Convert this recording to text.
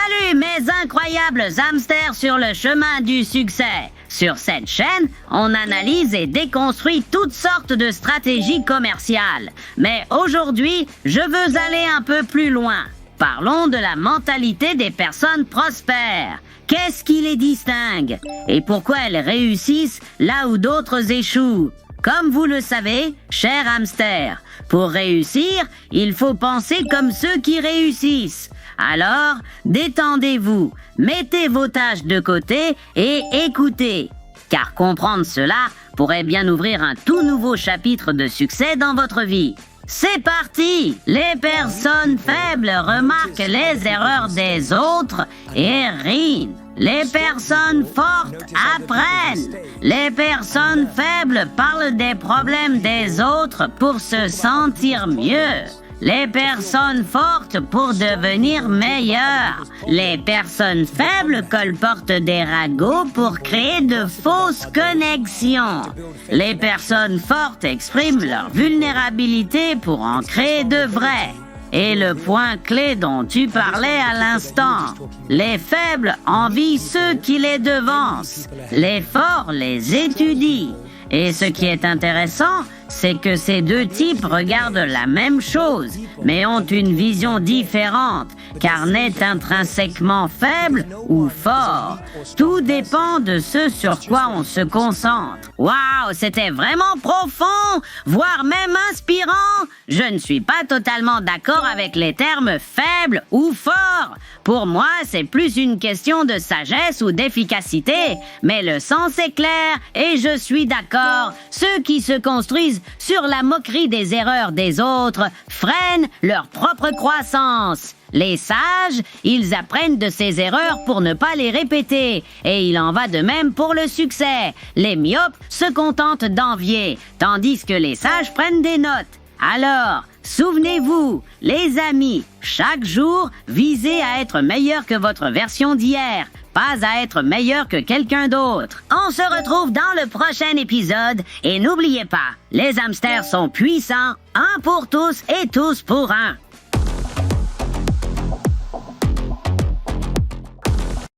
Salut mes incroyables hamsters sur le chemin du succès. Sur cette chaîne, on analyse et déconstruit toutes sortes de stratégies commerciales. Mais aujourd'hui, je veux aller un peu plus loin. Parlons de la mentalité des personnes prospères. Qu'est-ce qui les distingue? Et pourquoi elles réussissent là où d'autres échouent? Comme vous le savez, cher hamster, pour réussir, il faut penser comme ceux qui réussissent. Alors, détendez-vous, mettez vos tâches de côté et écoutez. Car comprendre cela pourrait bien ouvrir un tout nouveau chapitre de succès dans votre vie. C'est parti! Les personnes faibles remarquent les erreurs des autres et rient. Les personnes fortes apprennent. Les personnes faibles parlent des problèmes des autres pour se sentir mieux. Les personnes fortes pour devenir meilleures. Les personnes faibles colportent des ragots pour créer de fausses connexions. Les personnes fortes expriment leur vulnérabilité pour en créer de vraies. Et le point clé dont tu parlais à l'instant, les faibles envient ceux qui les devancent. Les forts les étudient. Et ce qui est intéressant, c'est que ces deux types regardent la même chose, mais ont une vision différente, car n'est intrinsèquement faible ou fort. Tout dépend de ce sur quoi on se concentre. Waouh, c'était vraiment profond, voire même inspirant. Je ne suis pas totalement d'accord avec les termes faible ou fort. Pour moi, c'est plus une question de sagesse ou d'efficacité, mais le sens est clair et je suis d'accord. Ceux qui se construisent sur la moquerie des erreurs des autres freinent leur propre croissance. Les sages, ils apprennent de ces erreurs pour ne pas les répéter. Et il en va de même pour le succès. Les myopes se contentent d'envier, tandis que les sages prennent des notes. Alors, souvenez-vous, les amis, chaque jour, visez à être meilleur que votre version d'hier, pas à être meilleur que quelqu'un d'autre. On se retrouve dans le prochain épisode et n'oubliez pas, les hamsters sont puissants, un pour tous et tous pour un.